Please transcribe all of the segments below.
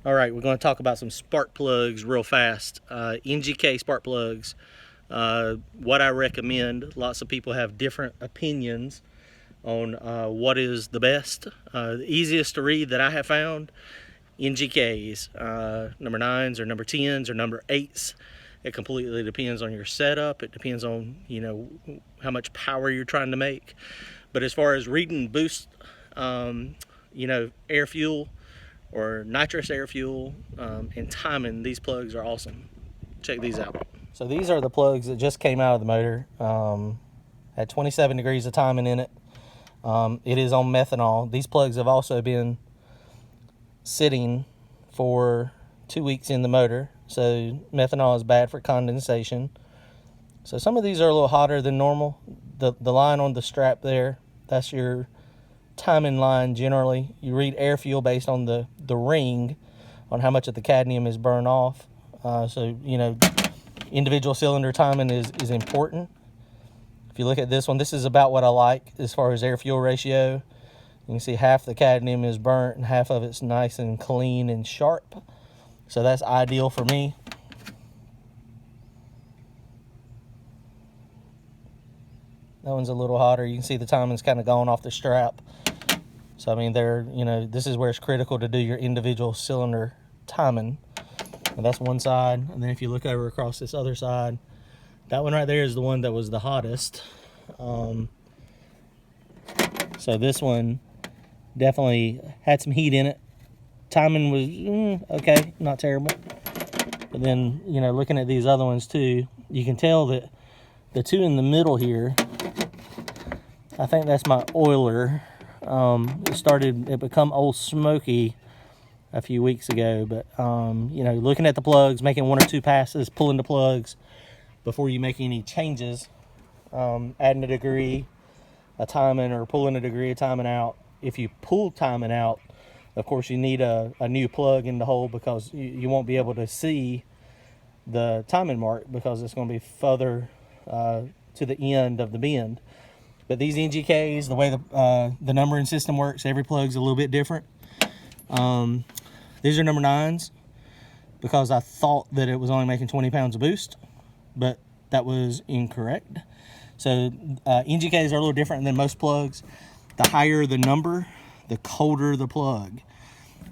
All right, we're going to talk about some spark plugs real fast. NGK spark plugs. What I recommend. Lots of people have different opinions on what is the best. The easiest to read that I have found, NGKs, number 9s or number 10s or number 8s. It completely depends on your setup. It depends on, how much power you're trying to make. But as far as reading boost, air fuel or nitrous air fuel and timing, these plugs are awesome. Check these out. So these are the plugs that just came out of the motor. Had 27 degrees of timing in it. It is on methanol. These plugs have also been sitting for 2 weeks in the motor. So methanol is bad for condensation. So some of these are a little hotter than normal. The line on the strap there, that's your timing line generally. You read air fuel based on the ring on how much of the cadmium is burned off. So individual cylinder timing is important. If you look at this one, this is about what I like as far as air fuel ratio. You can see half the cadmium is burnt and half of it's nice and clean and sharp. So that's ideal for me. That one's a little hotter. You can see the timing's kind of gone off the strap. So I mean, this is where it's critical to do your individual cylinder timing. And that's one side. And then if you look over across this other side, that one right there is the one that was the hottest. So this one definitely had some heat in it. Timing was okay, not terrible. But then, looking at these other ones too, you can tell that the two in the middle here, I think that's my oiler. It become old smoky a few weeks ago, but looking at the plugs, making 1 or 2 passes, pulling the plugs before you make any changes, adding a degree of timing or pulling a degree of timing out. If you pull timing out, of course you need a new plug in the hole, because you won't be able to see the timing mark because it's going to be further to the end of the bend. But these NGKs, the way the numbering system works, every plug's a little bit different. These are number 9s because I thought that it was only making 20 pounds of boost, but that was incorrect. So NGKs are a little different than most plugs. The higher the number, the colder the plug.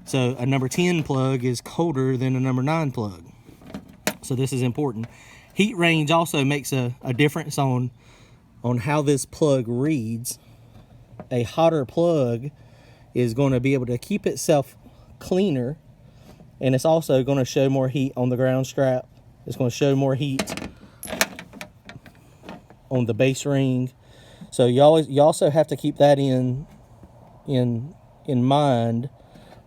So a number 10 plug is colder than a number 9 plug. So this is important. Heat range also makes a difference on how this plug reads. A hotter plug is going to be able to keep itself cleaner, and it's also going to show more heat on the ground strap. It's going to show more heat on the base ring. So you also have to keep that in mind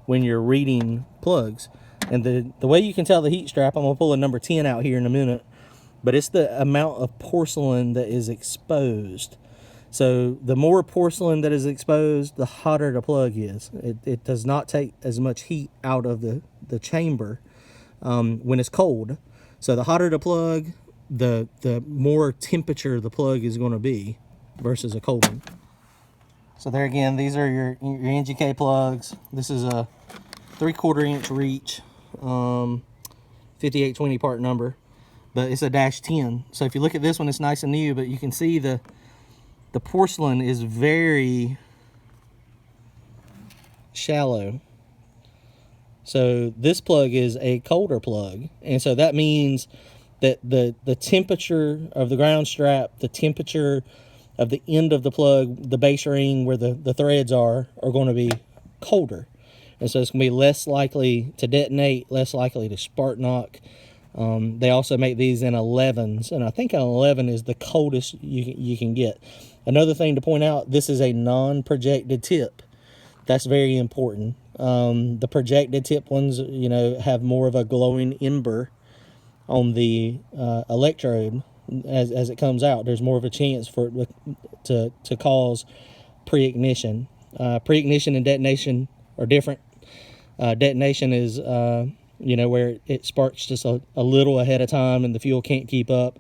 when you're reading plugs. And the way you can tell the heat strap, I'm going to pull a number 10 out here in a minute, but it's the amount of porcelain that is exposed. So the more porcelain that is exposed, the hotter the plug is. It does not take as much heat out of the chamber when it's cold. So the hotter the plug, the more temperature the plug is going to be versus a cold one. So there again, these are your NGK plugs. This is a 3/4 inch reach, 5820 part number, but it's a -10. So if you look at this one, it's nice and new, but you can see the porcelain is very shallow. So this plug is a colder plug, and so that means that the temperature of the ground strap, the temperature of the end of the plug, the base ring where the threads are going to be colder. And so it's going to be less likely to detonate, less likely to spark knock. They also make these in 11s, and I think an 11 is the coldest you can get. Another thing to point out, this is a non-projected tip. That's very important. The projected tip ones, have more of a glowing ember on the electrode as it comes out. There's more of a chance for it to cause pre-ignition. Pre-ignition and detonation are different. Detonation is where it sparks just a little ahead of time and the fuel can't keep up.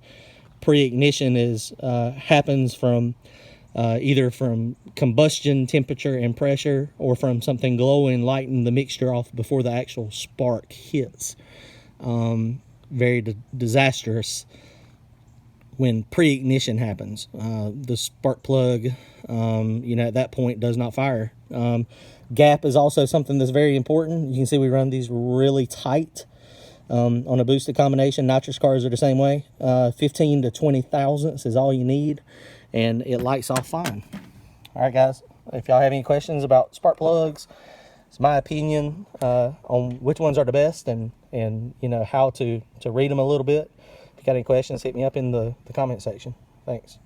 Pre-ignition is happens from either from combustion temperature and pressure or from something glowing, lighting the mixture off before the actual spark hits. Very disastrous when pre-ignition happens. The spark plug, at that point does not fire. Gap is also something that's very important. You can see we run these really tight on a boosted combination. Nitrous cars are the same way. 15 to 20 thousandths is all you need, and it lights off fine. All right, guys, if y'all have any questions about spark plugs, it's my opinion on which ones are the best, and how to read them a little bit. If you got any questions, hit me up in the comment section. Thanks.